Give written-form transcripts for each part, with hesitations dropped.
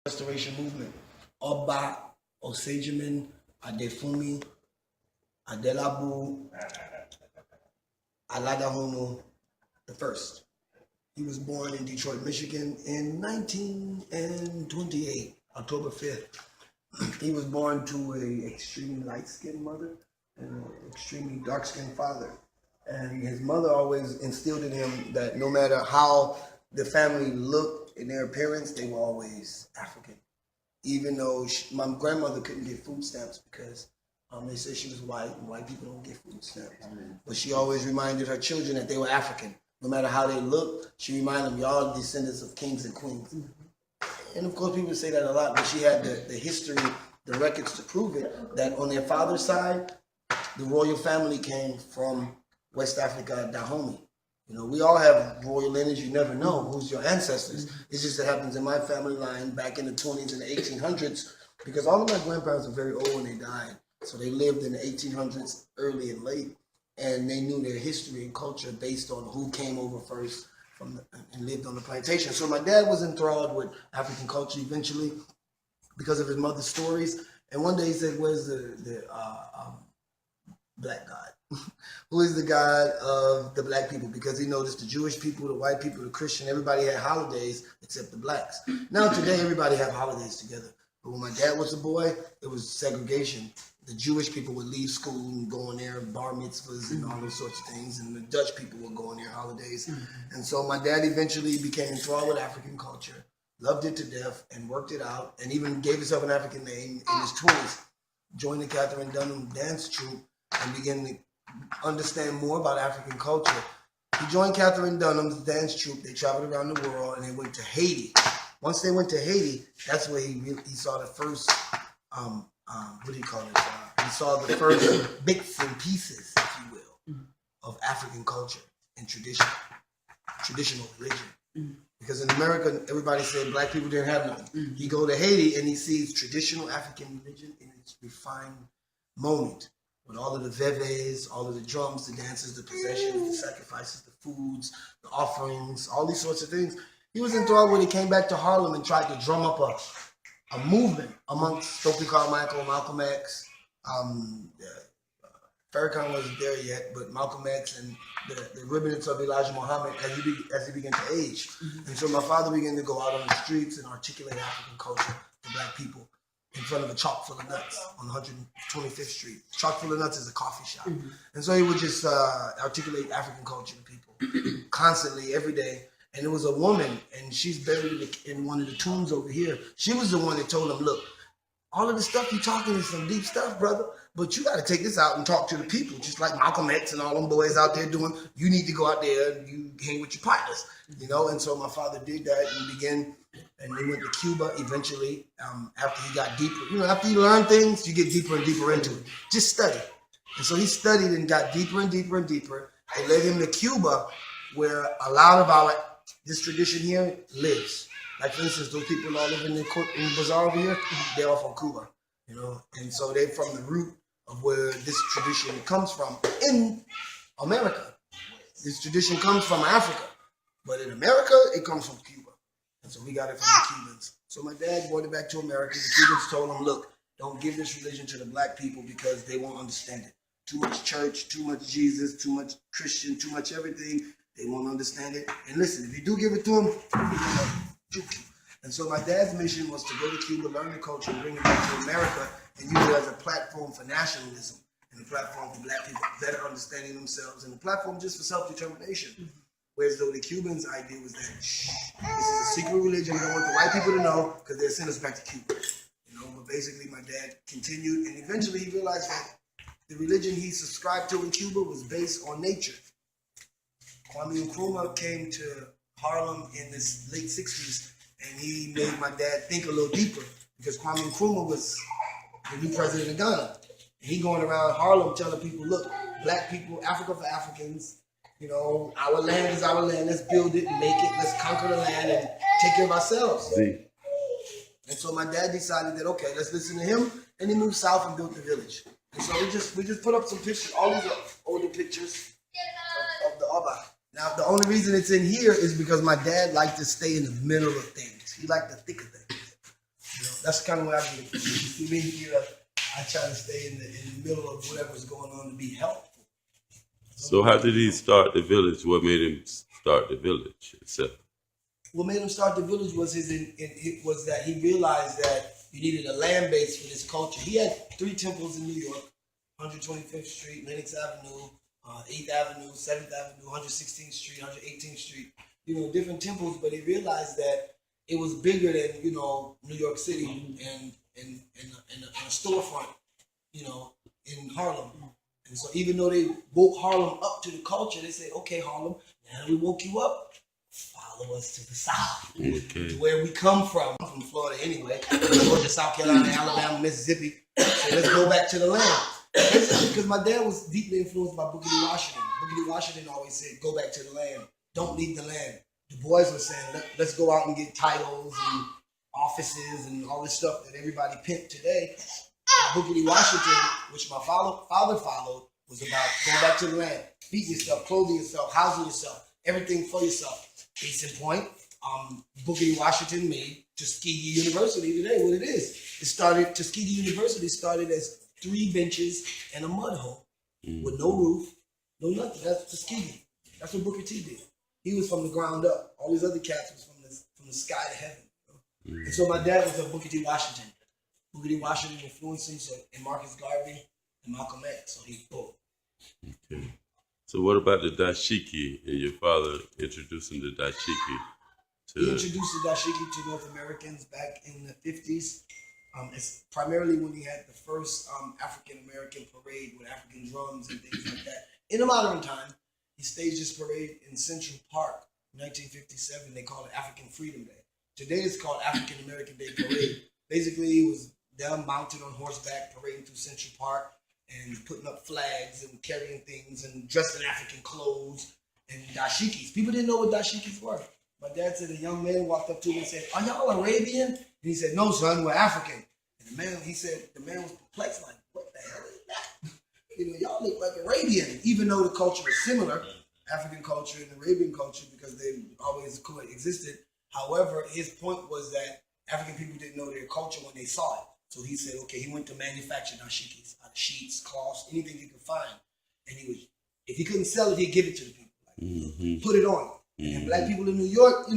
Restoration movement. Oba Osejimin Adefumi Adelabu Aladahono the first. He was born in Detroit, Michigan in 1928, October 5th. He was born to an extremely light-skinned mother and an extremely dark-skinned father. And his mother always instilled in him that no matter how the family looked in their appearance, they were always African. Even though my grandmother couldn't get food stamps because they said she was white, and white people don't get food stamps. But she always reminded her children that they were African. No matter how they looked, she reminded them, y'all descendants of kings and queens. And of course, people say that a lot, but she had the history, the records to prove it, that on their father's side, the royal family came from West Africa, Dahomey. You know, we all have royal lineage. You never know who's your ancestors. It's just that happens in my family line back in the 20s and the 1800s, because all of my grandparents were very old when they died. So they lived in the 1800s, early and late, and they knew their history and culture based on who came over first and lived on the plantation. So my dad was enthralled with African culture eventually because of his mother's stories. And one day he said, where's the black God? Who is the God of the black people? Because he noticed the Jewish people, the white people, the Christian, everybody had holidays except the blacks. Now today, everybody have holidays together. But when my dad was a boy, it was segregation. The Jewish people would leave school and go on their bar mitzvahs and all those sorts of things, and the Dutch people would go on their holidays. And so my dad eventually became enthralled with African culture, loved it to death, and worked it out, and even gave himself an African name in his 20s, joined the Catherine Dunham dance troupe, and began to understand more about African culture. He joined Catherine Dunham's dance troupe. They traveled around the world, and they went to Haiti. Once they went to Haiti, that's where he saw the first, what do you call it? He saw the first bits and pieces, if you will, of African culture and traditional religion. Because in America, everybody said black people didn't have nothing. He go to Haiti, and he sees traditional African religion in its refined moment. With all of the veves, all of the drums, the dances, the processions, the sacrifices, the foods, the offerings, all these sorts of things. He was enthralled when he came back to Harlem and tried to drum up a movement amongst Stokely Carmichael, Malcolm X. Farrakhan wasn't there yet, but Malcolm X and the remnants of Elijah Muhammad as he began to age. And so my father began to go out on the streets and articulate African culture to black people in front of a chock full of nuts on 125th Street. Chock full of nuts is a coffee shop. And so he would just articulate African culture to people constantly, every day. And there was a woman, and she's buried in one of the tombs over here. She was the one that told him, look, all of the stuff you're talking is some deep stuff, brother, but you got to take this out and talk to the people, just like Malcolm X and all them boys out there doing. You need to go out there and you hang with your partners, you know? And so my father did that and began, and they went to Cuba eventually after he got deeper. You know, after you learn things, you get deeper and deeper into it. Just study. And so he studied and got deeper and deeper and deeper. It led him to Cuba, where a lot of this tradition here lives. Like, for instance, those people all live in the bazaar over here, they're all from Cuba, you know? And so they're from the root of where this tradition comes from in America. This tradition comes from Africa, but in America, it comes from Cuba. And so we got it from the Cubans. So my dad brought it back to America. The Cubans told him, look, don't give this religion to the black people because they won't understand it. Too much church, too much Jesus, too much Christian, too much everything. They won't understand it. And listen, if you do give it to them, juke you. And so my dad's mission was to go to Cuba, learn the culture, and bring it back to America, and use it as a platform for nationalism, and a platform for black people better understanding themselves, and a platform just for self-determination. Whereas though the Cubans' idea was that, this is a secret religion, we don't want the white people to know, because they'll send us back to Cuba. You know, but basically my dad continued, and eventually he realized that the religion he subscribed to in Cuba was based on nature. Kwame Nkrumah came to Harlem in the late 60s, and he made my dad think a little deeper, because Kwame Nkrumah was the new president of Ghana. And he going around Harlem telling people, look, black people, Africa for Africans, you know, our land is our land, let's build it, make it, let's conquer the land and take care of ourselves. And so my dad decided that, okay, let's listen to him, and he moved south and built the village. And so we just put up some pictures, all these older pictures of the Oba. Now, the only reason it's in here is because my dad liked to stay in the middle of things. He liked the thick of things. That's kind of where I get it from. You see me here, I try to stay in the middle of whatever's going on to be helpful. So how did he start the village? What made him start the village itself? What made him start the village was was that he realized that you needed a land base for this culture. He had 3 temples in New York: 125th Street, Lenox Avenue, 8th Avenue, 7th Avenue, 116th Street, 118th Street. Different temples. But he realized that it was bigger than New York City and a storefront, in Harlem. And so even though they woke Harlem up to the culture, they say, okay, Harlem, now that we woke you up, follow us to the south, to where we come from. I'm from Florida anyway. Georgia, South Carolina, Alabama, Mississippi. So let's go back to the land. Because my dad was deeply influenced by Booker T. Washington. Booker T. Washington always said, go back to the land. Don't leave the land. Du Bois was saying, let's go out and get titles and offices and all this stuff that everybody pimped today. Booker T. Washington, which my father followed, was about going back to the land, feeding yourself, clothing yourself, housing yourself, everything for yourself. Case in point, Booker T. Washington made Tuskegee University today what it is. Tuskegee University started as 3 benches and a mud hole with no roof, no nothing. That's Tuskegee. That's what Booker T did. He was from the ground up. All these other cats was from the sky to heaven. And so my dad was a Booker T. Washington. Booker T. Washington influenced him, so, and Marcus Garvey and Malcolm X. So he both. Okay. So what about the dashiki and your father introducing the dashiki? He introduced the dashiki to North Americans back in the 50s. It's primarily when he had the first African-American parade with African drums and things like that. In the modern time, he staged this parade in Central Park in 1957. They called it African Freedom Day. Today it's called African American Day Parade. Basically, he was down mounted on horseback, parading through Central Park and putting up flags and carrying things and dressed in African clothes and dashikis. People didn't know what dashikis were. My dad said a young man walked up to him and said, "Are y'all Arabian?" And he said, "No, son, we're African." And the man was perplexed, like, "What the hell is that?" Y'all look like Arabian, even though the culture is similar, African culture and Arabian culture, because they always coexisted. However, his point was that African people didn't know their culture when they saw it. So he said, okay, he went to manufacture dashikis out of sheets, cloths, anything he could find. And if he couldn't sell it, he'd give it to the people. Like, put it on. And black people in New York, you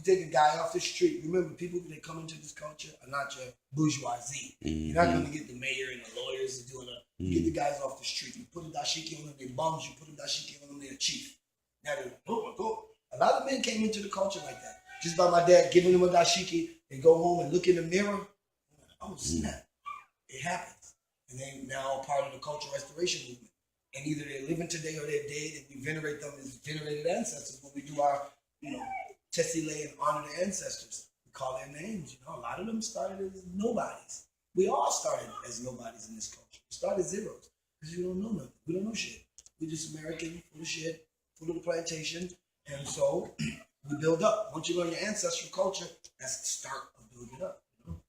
take a guy off the street. Remember, people that come into this culture are not your bourgeoisie. You're not going to get the mayor and the lawyers to doing it. You get the guys off the street. You put a dashiki on them, they bums. You put a dashiki on them, they're a chief. Now they're like, oh my God. A lot of men came into the culture like that. Just by my dad giving them a dashiki, they go home and look in the mirror. Oh, snap. It happens. And they now are part of the cultural restoration movement. And either they're living today or they're dead, and we venerate them as venerated ancestors. When we do our, tessile and honor the ancestors, we call their names. A lot of them started as nobodies. We all started as nobodies in this culture. We started zeros because we don't know nothing. We don't know shit. We're just American, full of shit, full of the plantation. And so we build up. Once you learn your ancestral culture, that's the start of building up.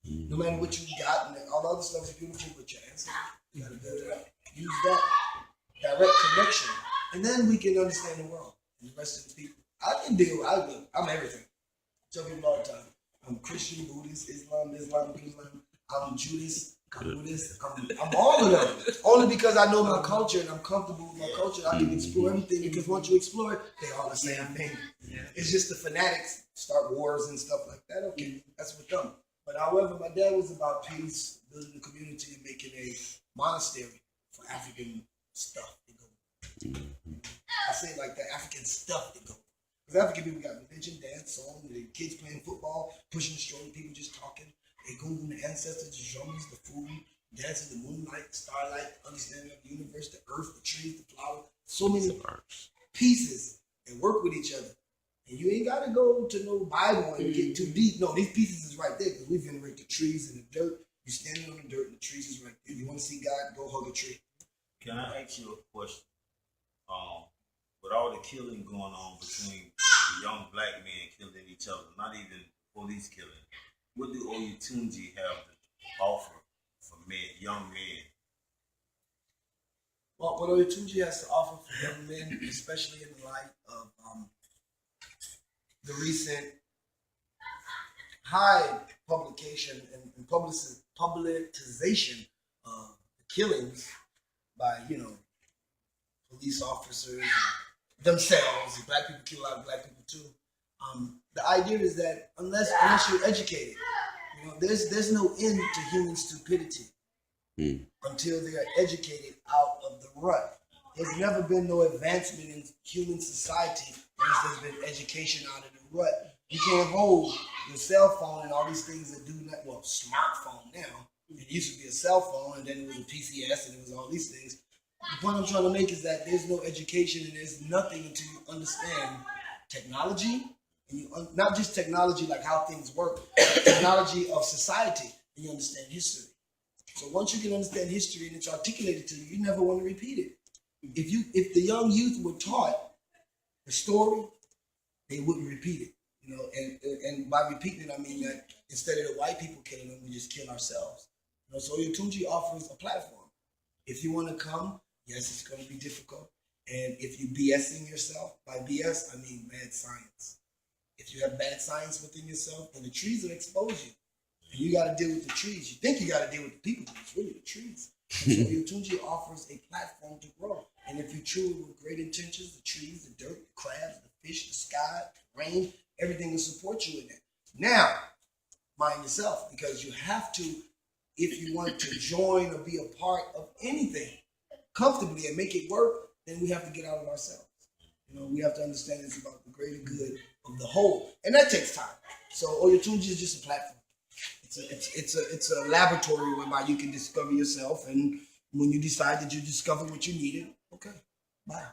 No matter what you got, and all the other stuff is beautiful, but your ancestors, you got to build it up. Use that direct connection, and then we can understand the world and the rest of the people. I'm everything. I tell people all the time, I'm Christian, Buddhist, Islam, I'm Judas, I'm Buddhist, I'm all of them. Only because I know my culture and I'm comfortable with my culture, I can explore everything, because once you explore it, they all the same thing. It's just the fanatics start wars and stuff like that. Okay, that's with them. But however, my dad was about peace, building a community, and making a monastery for African stuff to go. I say it like that, African stuff to go. Because African people got religion, dance, song, the kids playing football, pushing the stroller, people just talking. They go on the ancestors, the drums, the food, dances, the moonlight, starlight, understanding of the universe, the earth, the trees, the flowers. So many pieces that work with each other. And you ain't got to go to no Bible and get too deep. No, these pieces is right there, because we venerate the trees and the dirt. You're standing on the dirt and the trees is right there. If you want to see God, go hug a tree. Can I ask you a question? With all the killing going on between young black men killing each other, not even police killing, what do Oyotunji have to offer for men, young men? Well, what Oyotunji has to offer for young men, especially in the light of the recent high publication and publicization of the killings by, police officers themselves. Black people kill a lot of black people too. The idea is that unless you're educated, there's no end to human stupidity until they are educated out of the rut. There's never been no advancement in human society unless there's been education out of the rut. You can't hold your cell phone and all these things that do not, well, smartphone now. It used to be a cell phone, and then it was a PCS, and it was all these things. The point I'm trying to make is that there's no education and there's nothing until you understand technology, and not just technology like how things work, but technology of society, and you understand history. So once you can understand history and it's articulated to you, you never want to repeat it. If the young youth were taught the story, they wouldn't repeat it. And by repeating it, I mean that instead of the white people killing them, we just kill ourselves. So Oyotunji offers a platform. If you want to come, yes, it's going to be difficult. And if you're BSing yourself, by BS, I mean bad science. If you have bad science within yourself, then the trees will expose you. And you got to deal with the trees. You think you got to deal with the people, but it's really the trees. And so Oyotunji offers a platform to grow. And if you chew it with great intentions, the trees, the dirt, the crabs, the fish, the sky, the rain, everything will support you in that. Now, mind yourself, because you have to, if you want to join or be a part of anything comfortably and make it work, then we have to get out of ourselves. We have to understand it's about the greater good of the whole, and that takes time. So Oyotunji is just a platform. It's a laboratory whereby you can discover yourself, and when you decide that you discover what you needed, okay, bye.